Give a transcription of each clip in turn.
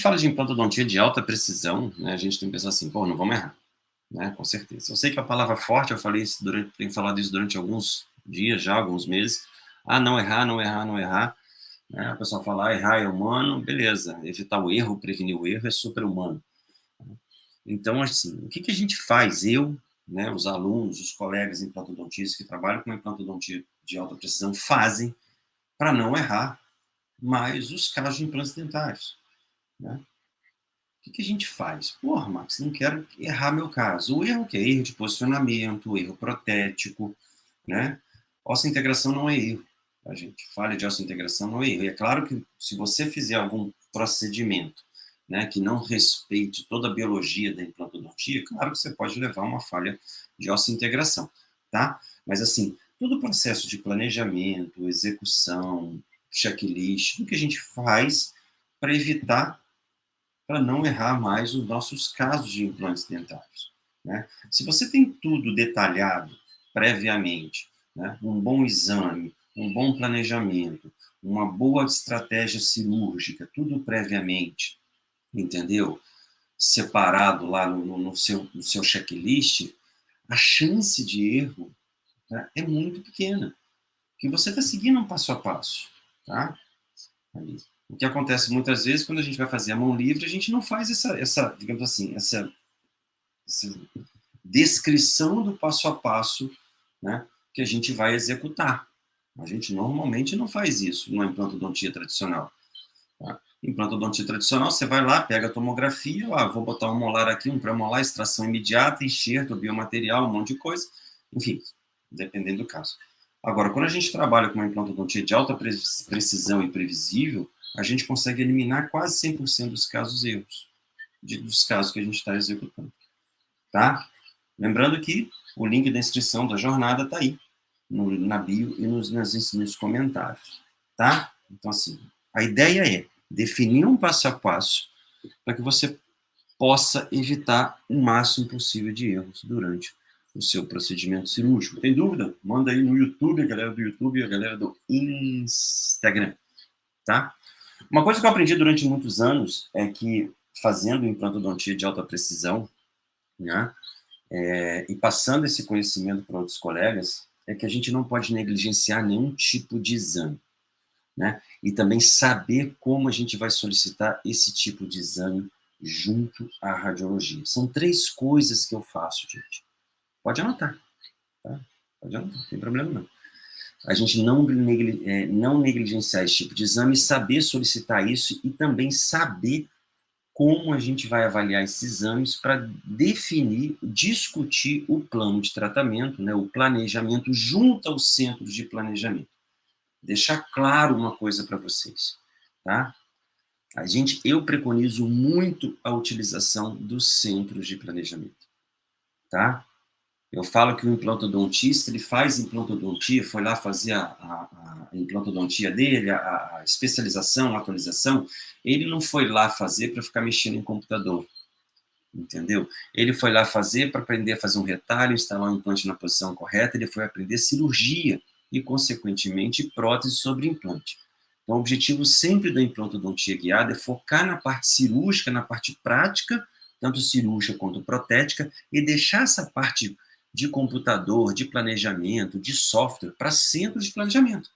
Fala de implantodontia de alta precisão, né, a gente tem que pensar assim, pô, não vamos errar, né, com certeza. Eu sei que a palavra forte, eu falei isso tenho falado isso durante alguns dias já, alguns meses. Ah, não errar, não errar, não errar. Né? A pessoa fala, ah, errar é humano, beleza. Evitar o erro, prevenir o erro é super humano. Então, assim, o que a gente faz? Eu, né, os alunos, os colegas implantodontistas que trabalham com implantodontia de alta precisão fazem para não errar mais os casos de implantes dentários, né? O que a gente faz? Porra, Max, não quero errar meu caso. O erro que é erro de posicionamento, erro protético, né? Ossa-integração não é erro. A gente falha de ossa-integração não é erro. E é claro que se você fizer algum procedimento, né, que não respeite toda a biologia da implantodontia, claro que você pode levar uma falha de ossa-integração, tá? Mas assim, todo o processo de planejamento, execução, checklist, tudo que a gente faz para evitar, para não errar mais os nossos casos de implantes dentários, né? Se você tem tudo detalhado previamente, né, um bom exame, um bom planejamento, uma boa estratégia cirúrgica, tudo previamente, entendeu? Separado lá no seu checklist, a chance de erro, tá, é muito pequena, porque você está seguindo um passo a passo, tá? Ali. O que acontece muitas vezes, quando a gente vai fazer a mão livre, a gente não faz essa digamos assim, essa descrição do passo a passo, né, que a gente vai executar. A gente normalmente não faz isso numa implantodontia tradicional. Tá? Implantodontia tradicional, você vai lá, pega a tomografia, vou botar um molar aqui, um pré-molar, extração imediata, enxerto, biomaterial, um monte de coisa, enfim, dependendo do caso. Agora, quando a gente trabalha com uma implantodontia de alta precisão e previsível, a gente consegue eliminar quase 100% dos casos erros, dos casos que a gente está executando. Tá? Lembrando que o link da inscrição da jornada está aí, na bio e nos comentários. Tá? Então, assim, a ideia é definir um passo a passo para que você possa evitar o máximo possível de erros durante o seu procedimento cirúrgico. Tem dúvida? Manda aí no YouTube, a galera do YouTube e a galera do Instagram, tá? Uma coisa que eu aprendi durante muitos anos é que, fazendo implantodontia de alta precisão, né, e passando esse conhecimento para outros colegas, é que a gente não pode negligenciar nenhum tipo de exame, né? E também saber como a gente vai solicitar esse tipo de exame junto à radiologia. São 3 coisas que eu faço, gente. Pode anotar, tá? Pode anotar, não tem problema não. A gente não negligenciar esse tipo de exame, saber solicitar isso e também saber como a gente vai avaliar esses exames para definir, discutir o plano de tratamento, né, o planejamento junto aos centros de planejamento. Deixar claro uma coisa para vocês, tá? Eu preconizo muito a utilização dos centros de planejamento, tá? Eu falo que o implantodontista, ele faz implantodontia, foi lá fazer a implantodontia dele, a especialização, a atualização, ele não foi lá fazer para ficar mexendo em computador, entendeu? Ele foi lá fazer para aprender a fazer um retalho, instalar um implante na posição correta, ele foi aprender cirurgia e, consequentemente, prótese sobre implante. Então, o objetivo sempre da implantodontia guiada é focar na parte cirúrgica, na parte prática, tanto cirúrgica quanto protética, e deixar essa parte de computador, de planejamento, de software, para centro de planejamento.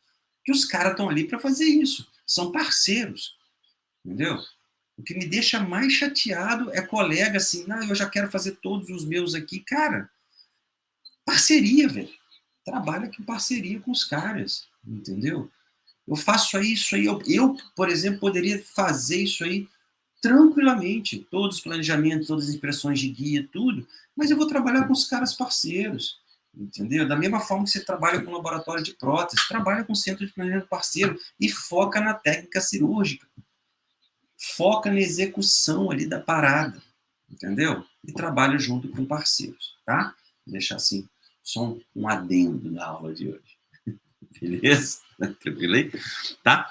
Que os caras estão ali para fazer isso. São parceiros, entendeu? O que me deixa mais chateado é colega assim, não, eu já quero fazer todos os meus aqui. Cara, parceria, velho. Trabalha com parceria com os caras, entendeu? Eu faço isso aí, por exemplo, poderia fazer isso aí tranquilamente, todos os planejamentos, todas as impressões de guia, tudo, mas eu vou trabalhar com os caras parceiros, entendeu? Da mesma forma que você trabalha com laboratório de prótese, trabalha com centro de planejamento parceiro e foca na técnica cirúrgica, foca na execução ali da parada, entendeu? E trabalha junto com parceiros, tá? Vou deixar assim, só um adendo na aula de hoje. Beleza? Tranquilo aí? Tá?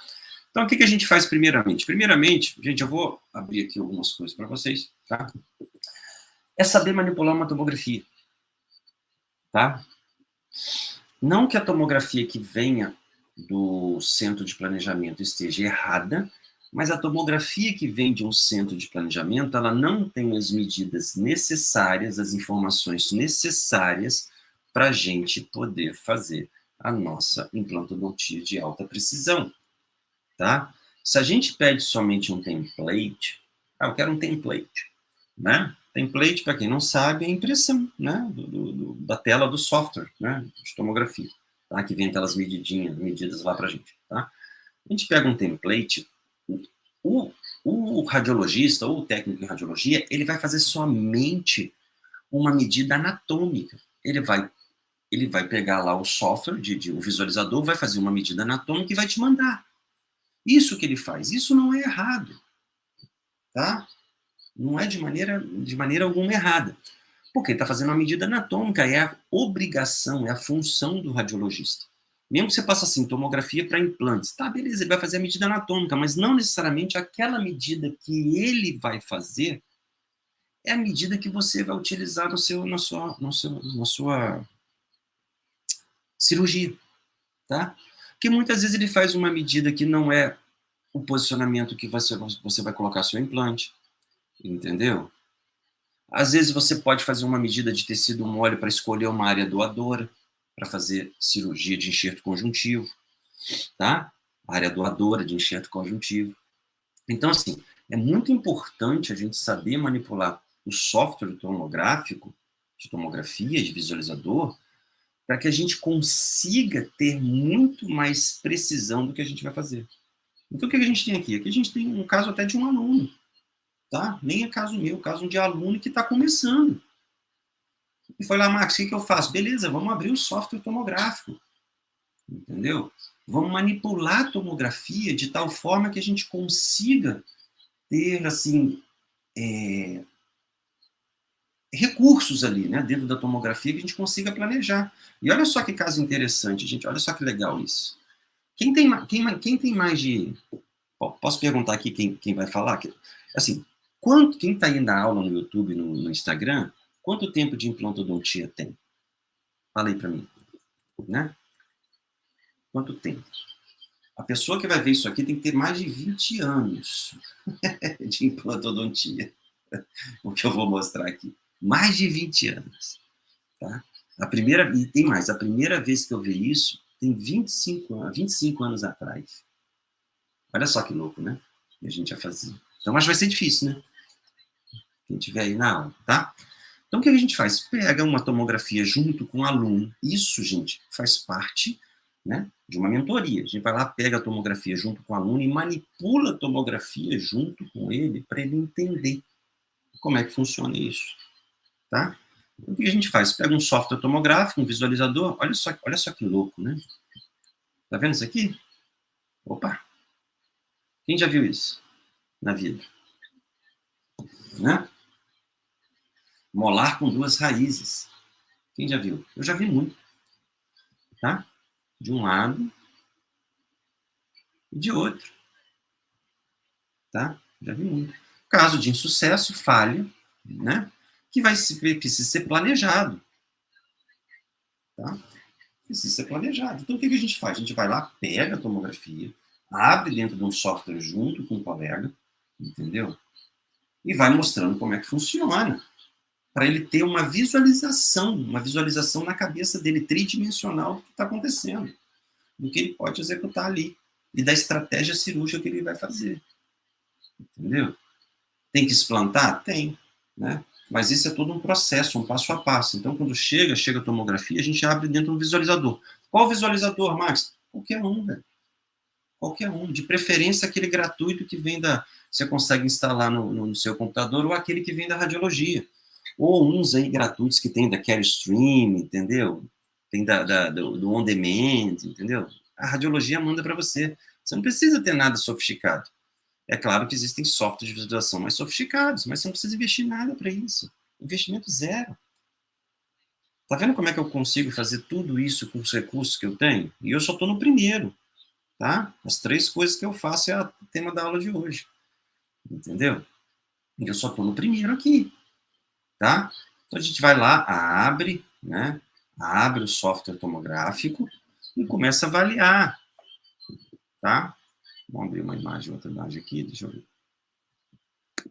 Então, o que a gente faz primeiramente? Primeiramente, gente, eu vou abrir aqui algumas coisas para vocês, tá? É saber manipular uma tomografia, tá? Não que a tomografia que venha do centro de planejamento esteja errada, Mas a tomografia que vem de um centro de planejamento, ela não tem as medidas necessárias, as informações necessárias para a gente poder fazer a nossa implantodontia de alta precisão, tá? Se a gente pede somente um template, eu quero um template, né? Template, para quem não sabe, é a impressão, né, da tela do software, né, de tomografia, tá? Que vem aquelas medidas lá para a gente, tá? A gente pega um template, o, o radiologista ou o técnico em radiologia, ele vai fazer somente uma medida anatômica. Ele vai pegar lá o software, o visualizador, vai fazer uma medida anatômica e vai te mandar. Isso que ele faz, isso não é errado, tá? Não é de maneira alguma errada. Porque ele está fazendo uma medida anatômica, é a obrigação, é a função do radiologista. Mesmo que você passe assim, tomografia para implantes, tá, beleza, ele vai fazer a medida anatômica, mas não necessariamente aquela medida que ele vai fazer é a medida que você vai utilizar na sua cirurgia, tá? Porque muitas vezes ele faz uma medida que não é o posicionamento que você vai colocar seu implante, entendeu? Às vezes você pode fazer uma medida de tecido mole para escolher uma área doadora, para fazer cirurgia de enxerto conjuntivo, tá? Área doadora de enxerto conjuntivo. Então, assim, é muito importante a gente saber manipular o software tomográfico, de tomografia, de visualizador, para que a gente consiga ter muito mais precisão do que a gente vai fazer. Então, o que a gente tem aqui? Aqui a gente tem um caso até de um aluno, tá? Nem é caso meu, é caso de aluno que está começando. E foi lá, Max, o que eu faço? Beleza, vamos abrir o software tomográfico, entendeu? Vamos manipular a tomografia de tal forma que a gente consiga ter, assim, recursos ali, né, dentro da tomografia que a gente consiga planejar. E olha só que caso interessante, gente, olha só que legal isso. Quem tem mais de... Posso perguntar aqui quem vai falar? Assim, quem está aí na aula no YouTube, no Instagram, quanto tempo de implantodontia tem? Fala aí para mim, né? Quanto tempo? A pessoa que vai ver isso aqui tem que ter mais de 20 anos de implantodontia. O que eu vou mostrar aqui. Mais de 20 anos. Tá? E tem mais, a primeira vez que eu vi isso tem 25 anos atrás. Olha só que louco, né? Que a gente já fazia. Então, acho que vai ser difícil, né? Quem tiver aí na aula, tá? Então, o que a gente faz? Pega uma tomografia junto com o aluno. Isso, gente, faz parte, né, de uma mentoria. A gente vai lá, pega a tomografia junto com o aluno e manipula a tomografia junto com ele para ele entender como é que funciona isso, tá? Então, o que a gente faz? Pega um software tomográfico, um visualizador. Olha só que louco, né? Tá vendo isso aqui? Opa! Quem já viu isso na vida? Né? Molar com duas raízes. Quem já viu? Eu já vi muito, tá? De um lado e de outro, tá? Já vi muito. Caso de insucesso, falha, né? Que precisa ser planejado, tá? Precisa ser planejado. Então, o que a gente faz? A gente vai lá, pega a tomografia, abre dentro de um software junto com o colega, entendeu? E vai mostrando como é que funciona, para ele ter uma visualização na cabeça dele, tridimensional do que está acontecendo, do que ele pode executar ali, e da estratégia cirúrgica que ele vai fazer. Entendeu? Tem que explantar? Tem, né? Mas isso é todo um processo, um passo a passo. Então, quando chega a tomografia, a gente abre dentro do visualizador. Qual visualizador, Max? Qualquer um, velho. Qualquer um. De preferência, aquele gratuito que vem você consegue instalar no seu computador, ou aquele que vem da radiologia. Ou uns aí gratuitos que tem da Carestream, entendeu? Tem do On Demand, entendeu? A radiologia manda para você. Você não precisa ter nada sofisticado. É claro que existem softwares de visualização mais sofisticados, mas você não precisa investir nada para isso. Investimento zero. Tá vendo como é que eu consigo fazer tudo isso com os recursos que eu tenho? E eu só estou no primeiro, tá? As 3 coisas que eu faço é o tema da aula de hoje. Entendeu? E eu só estou no primeiro aqui, tá? Então a gente vai lá, abre, né? Abre o software tomográfico e começa a avaliar, tá? Vamos abrir uma imagem, outra imagem aqui, deixa eu ver.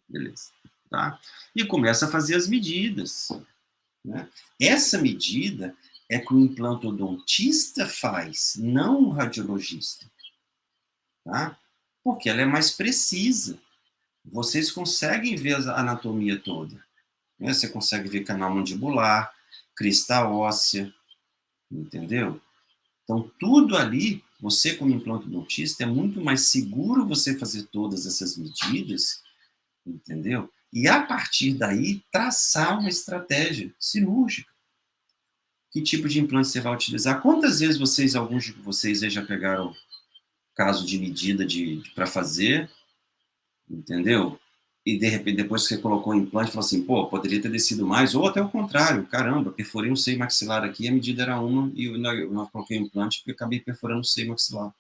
Beleza. Tá? E começa a fazer as medidas. Né? Essa medida é que o implantodontista faz, não o radiologista. Tá? Porque ela é mais precisa. Vocês conseguem ver a anatomia toda. Né? Você consegue ver canal mandibular, crista óssea, entendeu? Então, tudo ali, você como implantodontista, é muito mais seguro você fazer todas essas medidas, entendeu? E, a partir daí, traçar uma estratégia cirúrgica. Que tipo de implante você vai utilizar? Quantas vezes alguns de vocês já pegaram caso de medida para fazer, entendeu? E, de repente, depois que você colocou o implante, falou assim, pô, poderia ter descido mais, ou até o contrário, caramba, perforei um seio maxilar aqui, a medida era uma, e eu não coloquei o implante porque eu acabei perforando o seio maxilar.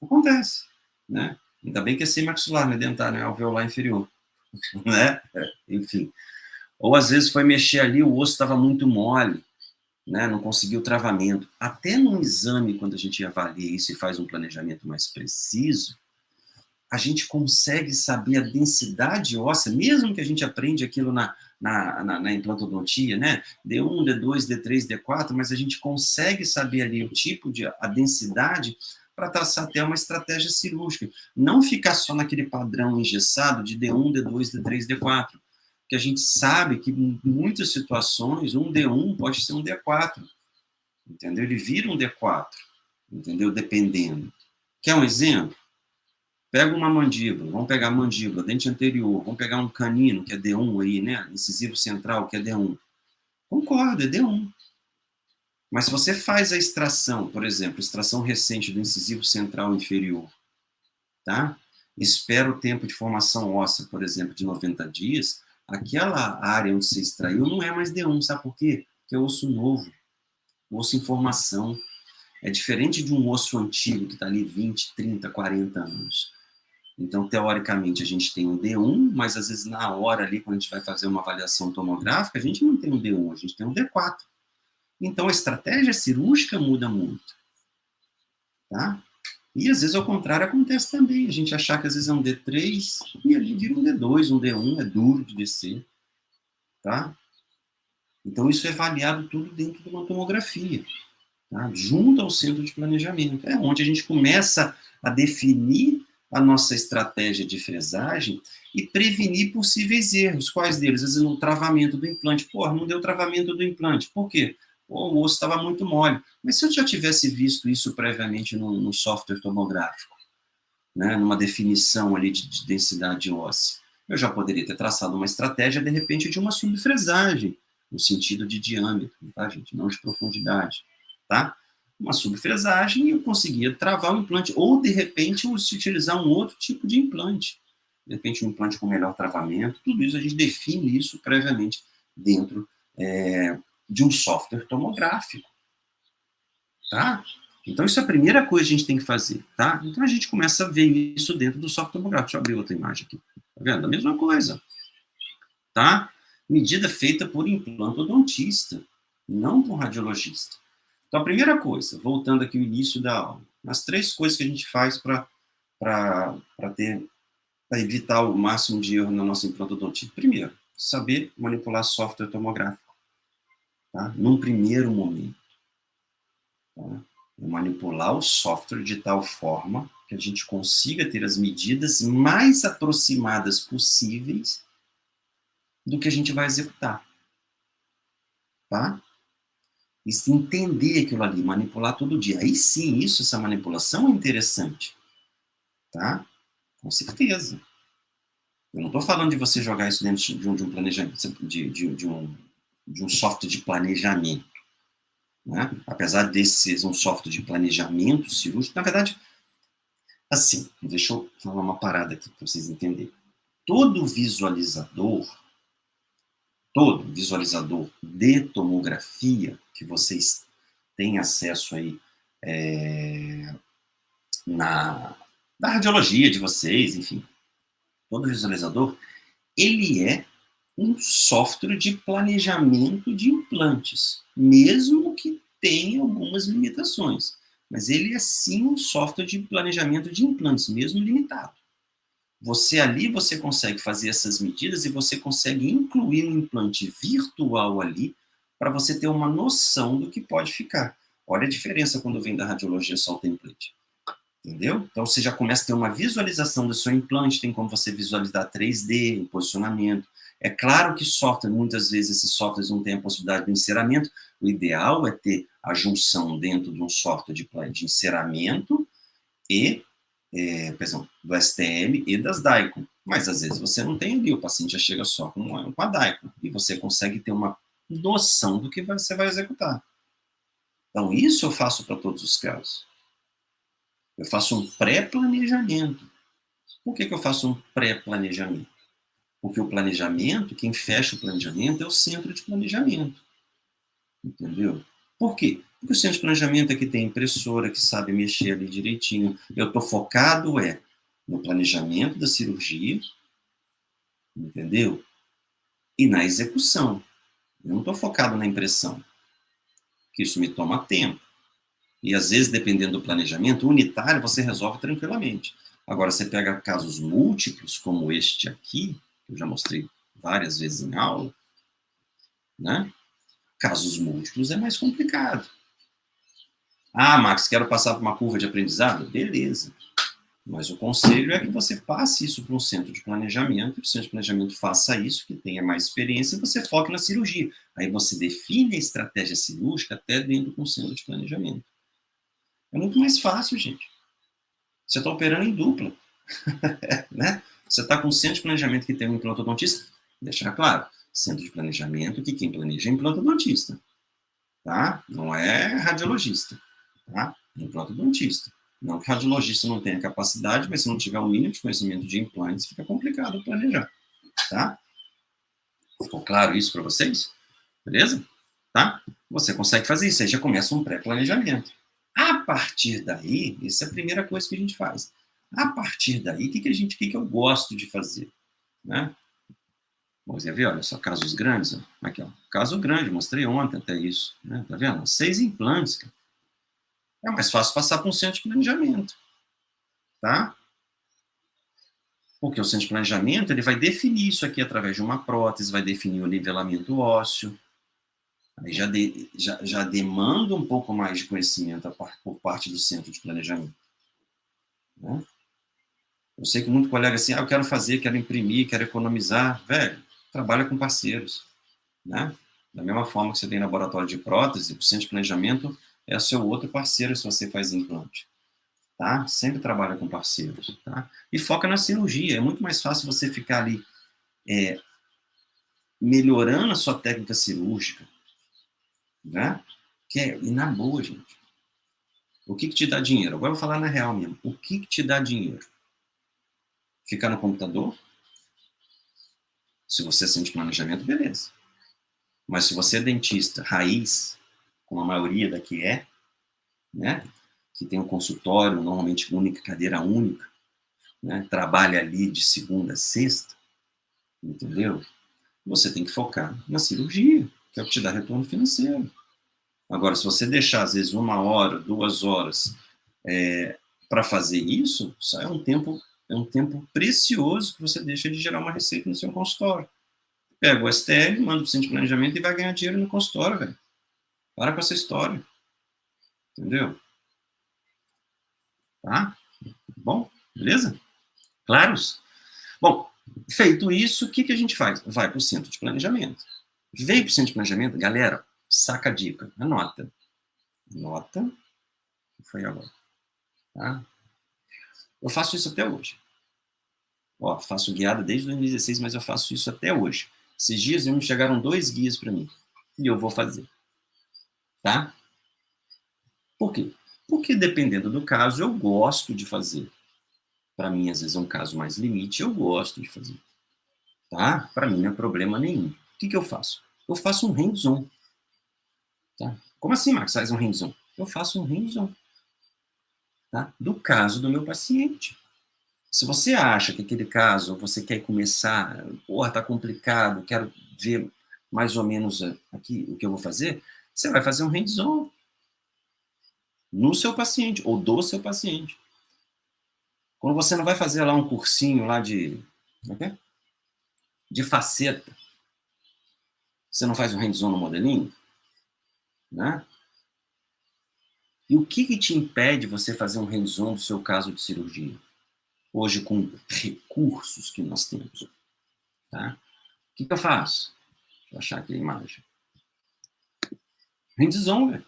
Acontece, né? Ainda bem que é seio maxilar, né, dentário, né, alveolar inferior, né? Enfim. Ou, às vezes, foi mexer ali, o osso estava muito mole, né, não conseguiu travamento. Até num exame, quando a gente avalia isso e faz um planejamento mais preciso, a gente consegue saber a densidade óssea, mesmo que a gente aprende aquilo na implantodontia, né? D1, D2, D3, D4, mas a gente consegue saber ali o tipo a densidade para traçar até uma estratégia cirúrgica. Não ficar só naquele padrão engessado de D1, D2, D3, D4. Que a gente sabe que em muitas situações um D1 pode ser um D4, entendeu? Ele vira um D4, entendeu? Dependendo. Quer um exemplo? Pega uma mandíbula, vamos pegar a mandíbula, dente anterior, vamos pegar um canino, que é D1 aí, né? Incisivo central, que é D1. Concordo, é D1. Mas se você faz a extração, por exemplo, extração recente do incisivo central inferior, tá? Espera o tempo de formação óssea, por exemplo, de 90 dias, aquela área onde você extraiu não é mais D1, sabe por quê? Porque é osso novo, osso em formação. É diferente de um osso antigo que está ali 20, 30, 40 anos. Então, teoricamente, a gente tem um D1, mas às vezes na hora ali, quando a gente vai fazer uma avaliação tomográfica, a gente não tem um D1, a gente tem um D4. Então, a estratégia cirúrgica muda muito. Tá? E às vezes, ao contrário, acontece também. A gente achar que às vezes é um D3 e ali vira um D2, um D1, é duro de descer. Tá? Então, isso é avaliado tudo dentro de uma tomografia. Tá? Junto ao centro de planejamento. É onde a gente começa a definir a nossa estratégia de fresagem e prevenir possíveis erros. Quais deles? Às vezes, no travamento do implante. Pô, não deu travamento do implante. Por quê? Pô, o osso estava muito mole. Mas se eu já tivesse visto isso previamente no software tomográfico, né, numa definição ali de densidade óssea, eu já poderia ter traçado uma estratégia, de repente, de uma subfresagem, no sentido de diâmetro, tá, gente? Não de profundidade, tá? Uma subfresagem e eu conseguia travar o implante, ou, de repente, se utilizar um outro tipo de implante. De repente, um implante com melhor travamento, tudo isso a gente define isso previamente dentro de um software tomográfico, tá? Então, isso é a primeira coisa que a gente tem que fazer, tá? Então, a gente começa a ver isso dentro do software tomográfico. Deixa eu abrir outra imagem aqui. Tá vendo? A mesma coisa, tá? Medida feita por implantodontista, não por radiologista. Então, a primeira coisa, voltando aqui ao início da aula, as 3 coisas que a gente faz para evitar o máximo de erro na nossa implantodontia. Primeiro, saber manipular software tomográfico, tá? Num primeiro momento. Tá? Manipular o software de tal forma que a gente consiga ter as medidas mais aproximadas possíveis do que a gente vai executar. Tá? E se entender aquilo ali, manipular todo dia. Aí sim, essa manipulação é interessante. Tá? Com certeza. Eu não estou falando de você jogar isso dentro de um planejamento, de um software de planejamento. Né? Apesar desse ser um software de planejamento cirúrgico, na verdade, assim, deixa eu falar uma parada aqui para vocês entenderem. Todo visualizador de tomografia que vocês têm acesso aí na radiologia de vocês, enfim, todo visualizador, ele é um software de planejamento de implantes, mesmo que tenha algumas limitações. mas ele é sim um software de planejamento de implantes, mesmo limitado. Você ali, você consegue fazer essas medidas e você consegue incluir um implante virtual ali para você ter uma noção do que pode ficar. Olha a diferença quando vem da radiologia só o template. Entendeu? Então você já começa a ter uma visualização do seu implante, tem como você visualizar 3D, o posicionamento. É claro que software, muitas vezes esses softwares não têm a possibilidade de enceramento. O ideal é ter a junção dentro de um software de enceramento e, do STM e das DICOM. Mas às vezes você não tem ali, o paciente já chega só com a DICOM e você consegue ter uma noção do que você vai executar. Então isso eu faço para todos os casos. Eu faço um pré-planejamento. Por que eu faço um pré-planejamento? Porque o planejamento, quem fecha o planejamento é o centro de planejamento. Entendeu? Por quê? Porque o centro de planejamento é que tem impressora, que sabe mexer ali direitinho. Eu estou focado no planejamento da cirurgia, entendeu? E na execução. Eu não estou focado na impressão, que isso me toma tempo. E às vezes, dependendo do planejamento unitário, você resolve tranquilamente. Agora, você pega casos múltiplos, como este aqui, que eu já mostrei várias vezes em aula, né? Casos múltiplos é mais complicado. Ah, Max, quero passar por uma curva de aprendizado? Beleza. Mas o conselho é que você passe isso para um centro de planejamento, que o centro de planejamento faça isso, que tenha mais experiência, e você foque na cirurgia. Aí você define a estratégia cirúrgica até dentro do centro de planejamento. É muito mais fácil, gente. Você está operando em dupla. Né? Você está com um centro de planejamento que tem um implantodontista, deixar claro, centro de planejamento que quem planeja é implantodontista, tá? Não é radiologista, tá? É implantodontista. Não que radiologista não tenha capacidade, mas se não tiver o mínimo de conhecimento de implantes, fica complicado planejar, tá? Ficou claro isso para vocês? Beleza? Tá? Você consegue fazer isso, aí já começa um pré-planejamento. A partir daí, isso é a primeira coisa que a gente faz. A partir daí, o que eu gosto de fazer? Né? Você vê, olha só, casos grandes. Ó. Aqui, ó, caso grande, mostrei ontem até isso. Né? Tá vendo? 6 implantes. Cara. É mais fácil passar para um centro de planejamento. Tá? Porque o centro de planejamento ele vai definir isso aqui através de uma prótese, vai definir o nivelamento ósseo. Aí já demanda um pouco mais de conhecimento por parte do centro de planejamento. Né? Eu sei que muito colega assim, eu quero fazer, quero imprimir, quero economizar. Velho, trabalha com parceiros. Né? Da mesma forma que você tem laboratório de prótese, o centro de planejamento é o seu outro parceiro se você faz implante. Tá? Sempre trabalha com parceiros. Tá? E foca na cirurgia. É muito mais fácil você ficar ali melhorando a sua técnica cirúrgica. Né? E na boa, gente. O que te dá dinheiro? Agora eu vou falar na real mesmo. O que te dá dinheiro? Ficar no computador? Se você sente planejamento, beleza. Mas se você é dentista raiz, como a maioria daqui né? Que tem um consultório, normalmente única, cadeira única, né? Trabalha ali de segunda a sexta, entendeu? Você tem que focar na cirurgia, que é o que te dá retorno financeiro. Agora, se você deixar, às vezes, 1 hora, 2 horas para fazer isso, só é um tempo precioso que você deixa de gerar uma receita no seu consultório. Pega o STL, manda o centro de planejamento e vai ganhar dinheiro no consultório, velho. Para com essa história. Entendeu? Tá? Bom, beleza? Claros? Bom, feito isso, o que a gente faz? Vai para o centro de planejamento. Veio para o centro de planejamento, galera, saca a dica, anota. Anota, foi agora. Tá? Eu faço isso até hoje. Ó, faço guiada desde 2016, mas eu faço isso até hoje. Esses dias me chegaram 2 guias para mim. E eu vou fazer. Tá? Por quê? Porque dependendo do caso, eu gosto de fazer. Para mim, às vezes, é um caso mais limite, eu gosto de fazer. Tá? Para mim, não é problema nenhum. O que eu faço? Eu faço um hands-on. Tá? Como assim, Max, faz um hands-on? Eu faço um hands-on. Tá? Do caso do meu paciente. Se você acha que aquele caso, você quer começar, porra, tá complicado, quero ver mais ou menos aqui o que eu vou fazer, você vai fazer um hands-on. no seu paciente, ou do seu paciente. Quando você não vai fazer lá um cursinho lá de faceta, você não faz um hands-on no modelinho, né? E o que te impede você fazer um hands-on do seu caso de cirurgia? Hoje, com recursos que nós temos, tá? O que eu faço? Deixa eu achar aqui a imagem. Hands-on, velho.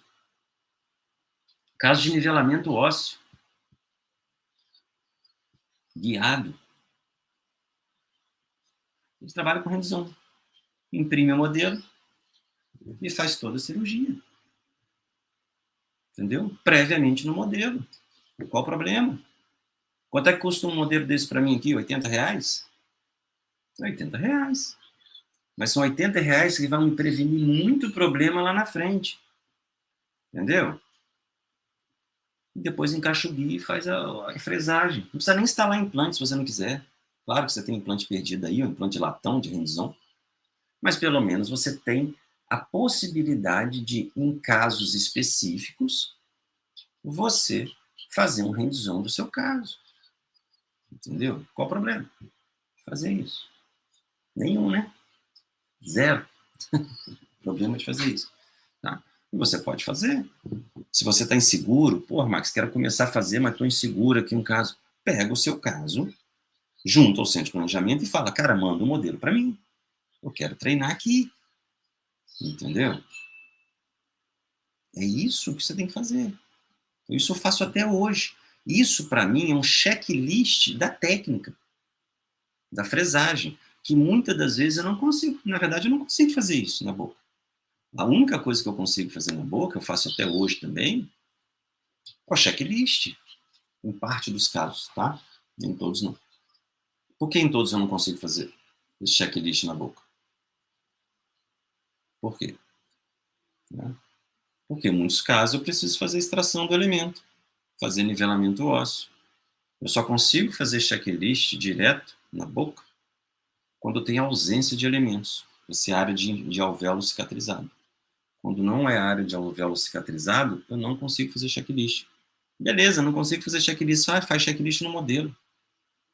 Caso de nivelamento ósseo. Guiado. A gente trabalha com hands-on. Imprime o modelo e faz toda a cirurgia. Entendeu? Previamente no modelo. Qual o problema? Quanto é que custa um modelo desse para mim aqui? R$80? R$80. Mas são R$80 que vão me prevenir muito problema lá na frente. Entendeu? E depois encaixa o guia e faz a fresagem. Não precisa nem instalar implante se você não quiser. Claro que você tem implante perdido aí, um implante de latão, de hands-on. Mas pelo menos você tem a possibilidade de, em casos específicos, você fazer um hands-on do seu caso. Entendeu? Qual o problema? Fazer isso. Nenhum, né? Zero. Problema de fazer isso. Tá? E você pode fazer. Se você está inseguro, pô, Max, quero começar a fazer, mas estou inseguro aqui um caso. Pega o seu caso, junta ao centro de planejamento e fala, cara, manda um modelo para mim. Eu quero treinar aqui. Entendeu? É isso que você tem que fazer. Isso eu faço até hoje. Isso, para mim, é um checklist da técnica, da fresagem, que muitas das vezes eu não consigo. Na verdade, eu não consigo fazer isso na boca. A única coisa que eu consigo fazer na boca, eu faço até hoje também, é o checklist. Em parte dos casos, tá? Em todos não. Por que em todos eu não consigo fazer esse checklist na boca? Por quê? Né? Porque em muitos casos eu preciso fazer extração do elemento, fazer nivelamento ósseo. Eu só consigo fazer checklist direto na boca quando tem ausência de elementos, essa área de alvéolo cicatrizado. Quando não é área de alvéolo cicatrizado, eu não consigo fazer checklist. Beleza, não consigo fazer checklist, faz checklist no modelo.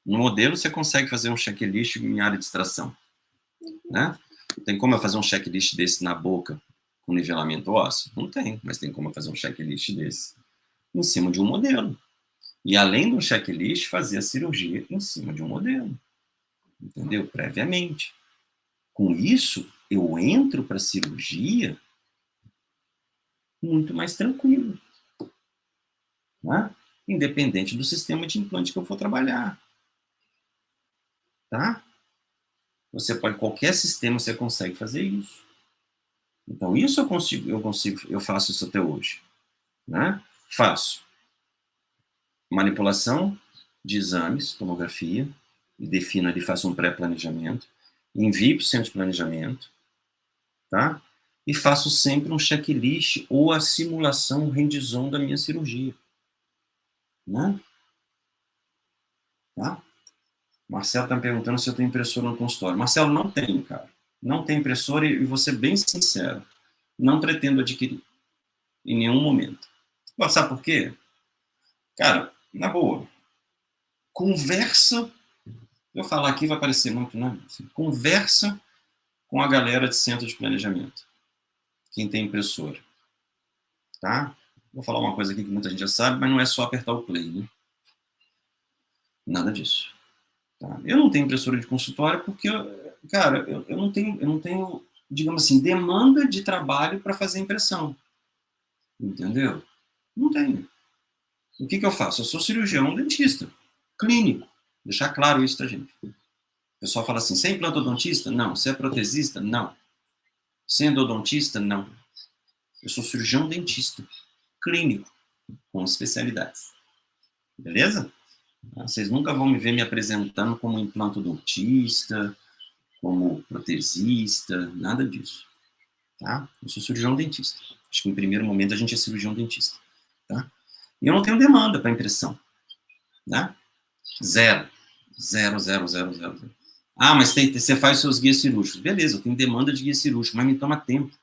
No modelo você consegue fazer um checklist em área de extração. Né? Tem como eu fazer um checklist desse na boca com nivelamento ósseo? Não tem, mas tem como eu fazer um checklist desse em cima de um modelo. E além do checklist, fazer a cirurgia em cima de um modelo. Entendeu? Previamente. Com isso, eu entro para a cirurgia muito mais tranquilo. Né? Independente do sistema de implante que eu for trabalhar. Tá? Você pode, qualquer sistema você consegue fazer isso. Então, isso eu faço isso até hoje. Né? Faço manipulação de exames, tomografia, e defino ali, faço um pré-planejamento, envio para o centro de planejamento, tá? E faço sempre um checklist ou a simulação hands-on da minha cirurgia. Né? Tá? Marcelo está me perguntando se eu tenho impressora no consultório. Marcelo, não tenho, cara. Não tenho impressora e vou ser bem sincero. Não pretendo adquirir. Em nenhum momento. Mas sabe por quê? Cara, na boa. Conversa. Eu falar aqui vai parecer muito, né? Assim, conversa com a galera de centro de planejamento. Quem tem impressora. Tá? Vou falar uma coisa aqui que muita gente já sabe, mas não é só apertar o play, né? Nada disso. Tá? Eu não tenho impressora de consultório porque, cara, eu não tenho, digamos assim, demanda de trabalho para fazer impressão. Entendeu? Não tenho. O que eu faço? Eu sou cirurgião dentista, clínico. Deixar claro isso, tá, gente? O pessoal fala assim, você é implantodontista? Não. Você é protesista? Não. Você é endodontista? Não. Eu sou cirurgião dentista, clínico, com especialidades. Beleza? Vocês nunca vão me ver me apresentando como implantodontista, como protesista, nada disso. Tá? Eu sou cirurgião dentista. Acho que em primeiro momento a gente é cirurgião dentista. Tá? E eu não tenho demanda para impressão. Né? Zero. Zero, zero, zero, zero, zero. Ah, mas você faz os seus guias cirúrgicos. Beleza, eu tenho demanda de guia cirúrgico, mas me toma tempo.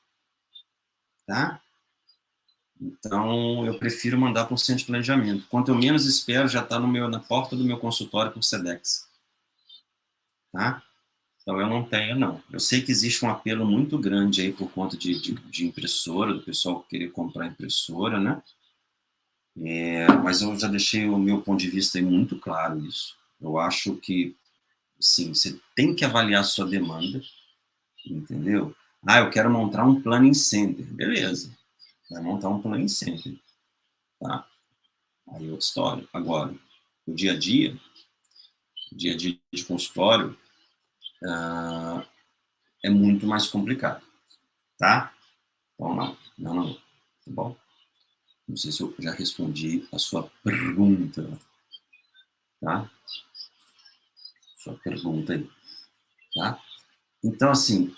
Tá? Então, eu prefiro mandar para um centro de planejamento. Quanto eu menos espero, já está na porta do meu consultório por Sedex. Tá? Então, eu não tenho, não. Eu sei que existe um apelo muito grande aí por conta de impressora, do pessoal querer comprar impressora, né? Mas eu já deixei o meu ponto de vista aí muito claro isso. Eu acho que, sim, você tem que avaliar a sua demanda, entendeu? Ah, eu quero montar um planning center. Beleza, vai montar um planning center, tá? Aí é outra história. Agora, o dia a dia de consultório, é muito mais complicado, tá? Então, não, tá bom? Não sei se eu já respondi a sua pergunta, tá? Sua pergunta aí, tá? Então, assim,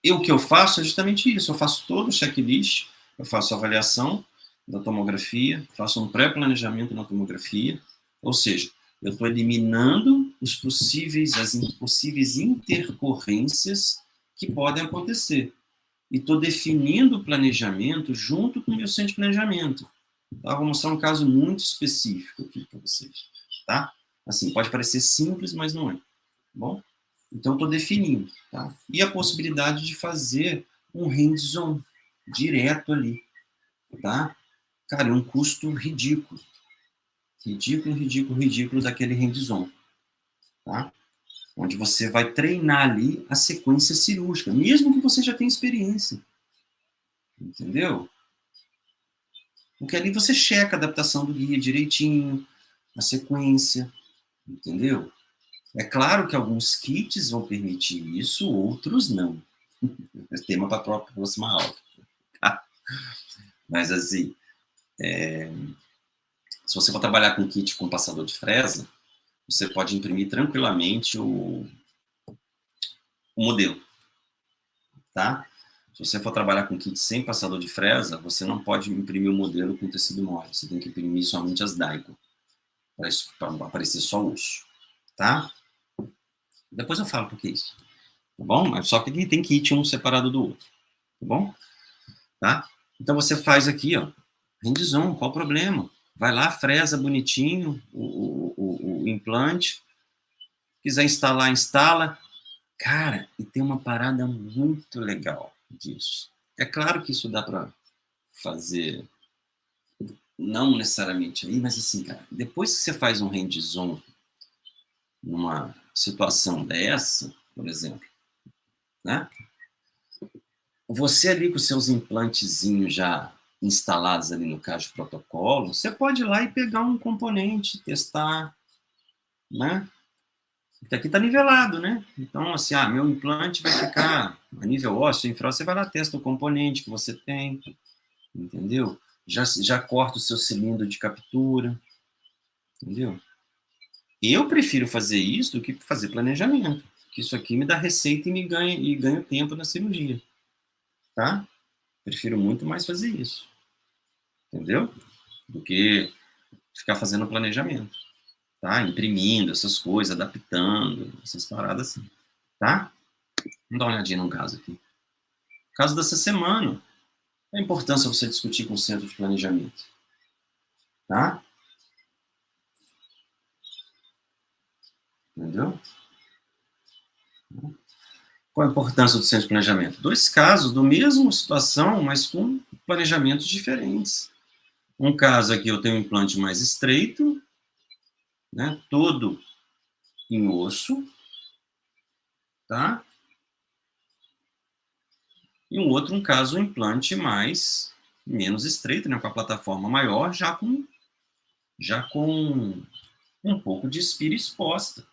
o que eu faço é justamente isso. Eu faço todo o checklist, eu faço a avaliação da tomografia, faço um pré-planejamento na tomografia, ou seja, eu estou eliminando as possíveis intercorrências que podem acontecer. E estou definindo o planejamento junto com o meu centro de planejamento. Tá? Vou mostrar um caso muito específico aqui para vocês. Tá? Assim, pode parecer simples, mas não é. Tá bom? Então, estou definindo. Tá? E a possibilidade de fazer um hands-on direto ali. Tá? Cara, é um custo ridículo. Ridículo, ridículo, ridículo daquele hands-on. Tá? Onde você vai treinar ali a sequência cirúrgica, mesmo que você já tenha experiência. Entendeu? Porque ali você checa a adaptação do guia direitinho, a sequência, entendeu? É claro que alguns kits vão permitir isso, outros não. É tema para a próxima aula. Tá? Mas assim, se você for trabalhar com kit com passador de fresa, você pode imprimir tranquilamente o modelo, tá? Se você for trabalhar com kit sem passador de fresa, você não pode imprimir o modelo com tecido mole. Você tem que imprimir somente as Daiko, para aparecer só o osso, tá? Depois eu falo por que isso, tá bom? Mas só que tem kit um separado do outro, tá bom? Tá? Então você faz aqui, ó, hands-on, qual o problema? Vai lá, fresa bonitinho o implante, quiser instalar, instala. Cara, e tem uma parada muito legal disso. É claro que isso dá para fazer, não necessariamente aí, mas assim, cara, depois que você faz um hands-on numa situação dessa, por exemplo, né? Você ali com seus implantezinhos já instalados ali no caso de protocolo, você pode ir lá e pegar um componente, testar, né? Porque aqui está nivelado, né? Então, assim, meu implante vai ficar a nível ósseo, infra, você vai lá, testa o componente que você tem, entendeu? Já corta o seu cilindro de captura, entendeu? Eu prefiro fazer isso do que fazer planejamento, porque isso aqui me dá receita e ganho tempo na cirurgia, tá? Prefiro muito mais fazer isso, entendeu? Do que ficar fazendo planejamento, tá? Imprimindo essas coisas, adaptando, essas paradas assim, tá? Vamos dar uma olhadinha num caso aqui. Caso dessa semana, a importância de você discutir com o centro de planejamento, tá? Entendeu? Qual a importância do centro de planejamento? Dois casos do mesma situação, mas com planejamentos diferentes. Um caso aqui eu tenho um implante mais estreito, né, todo em osso, tá? E um caso, um implante menos estreito, né, com a plataforma maior, já com um pouco de espira exposta.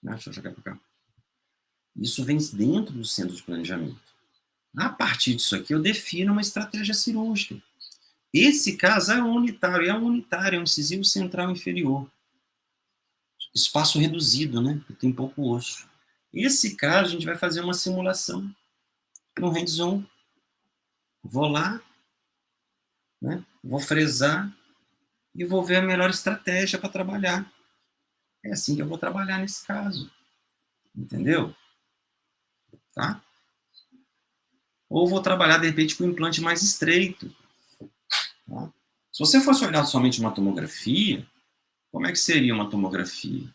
Né? Deixa eu jogar para cá. Isso vem dentro do centro de planejamento. A partir disso aqui, eu defino uma estratégia cirúrgica. Esse caso é um incisivo central inferior. Espaço reduzido, né? Tem pouco osso. Esse caso, a gente vai fazer uma simulação no hands-on. Vou lá, né? Vou fresar e vou ver a melhor estratégia para trabalhar. É assim que eu vou trabalhar nesse caso. Entendeu? tá? Ou vou trabalhar, de repente, com um implante mais estreito. Tá? Se você fosse olhar somente uma tomografia, como é que seria uma tomografia?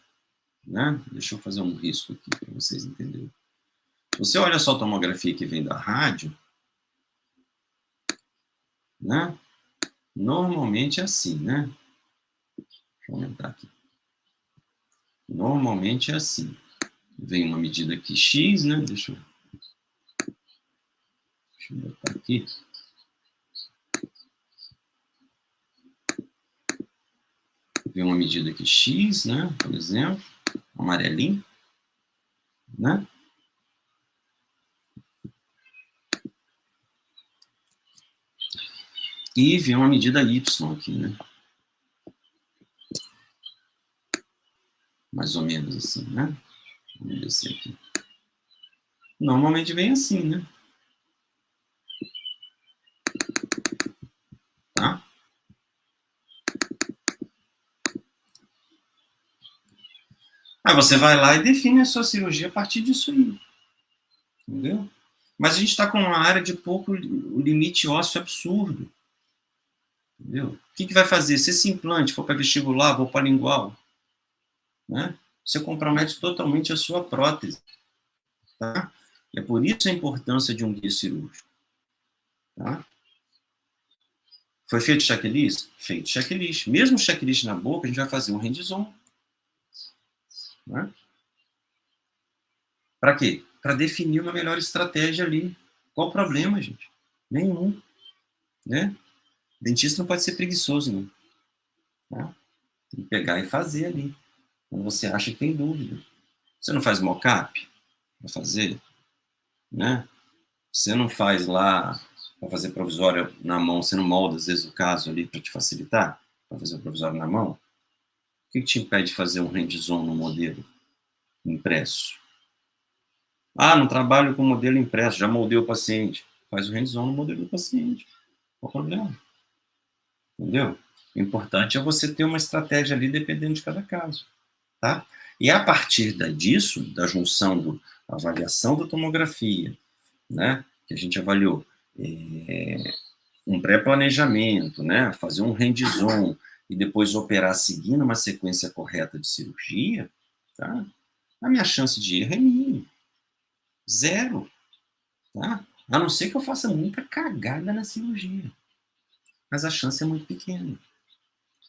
Né? Deixa eu fazer um risco aqui para vocês entenderem. Você olha só a tomografia que vem da rádio, né? Normalmente é assim, né? Deixa eu aumentar aqui. Normalmente é assim. Vem uma medida aqui X, né? Deixa eu botar aqui. Vem uma medida aqui X, né? Por exemplo, amarelinho, né? E vem uma medida Y aqui, né? Mais ou menos assim, né? Vamos descer aqui. Normalmente vem assim, né? Tá? Aí você vai lá e define a sua cirurgia a partir disso aí. Entendeu? Mas a gente está com uma área de pouco limite ósseo absurdo. Entendeu? O que vai fazer? Se esse implante for para vestibular, vou para lingual, né? Você compromete totalmente a sua prótese. Tá? E é por isso a importância de um guia cirúrgico. Tá? Foi feito checklist? Feito checklist. Mesmo checklist na boca, a gente vai fazer um hands-on. Né? Para quê? Para definir uma melhor estratégia ali. Qual o problema, gente? Nenhum. Né? Dentista não pode ser preguiçoso, não. Tá? Tem que pegar e fazer ali. Quando você acha que tem dúvida. Você não faz mock-up para fazer? Né? Você não faz lá para fazer provisório na mão, você não molda, às vezes, o caso ali para te facilitar, para fazer o provisório na mão? O que te impede de fazer um hands-on no modelo impresso? Ah, não trabalho com modelo impresso, já moldei o paciente. Faz o hands-on no modelo do paciente. Qual o problema? Entendeu? O importante é você ter uma estratégia ali dependendo de cada caso. Tá? E a partir disso, da junção da avaliação da tomografia, né, que a gente avaliou, um pré-planejamento, né, fazer um hands-on e depois operar seguindo uma sequência correta de cirurgia, tá? A minha chance de erro é mínima. Zero. Tá? A não ser que eu faça muita cagada na cirurgia. Mas a chance é muito pequena.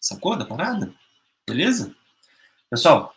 Sacou da parada? Beleza? Pessoal,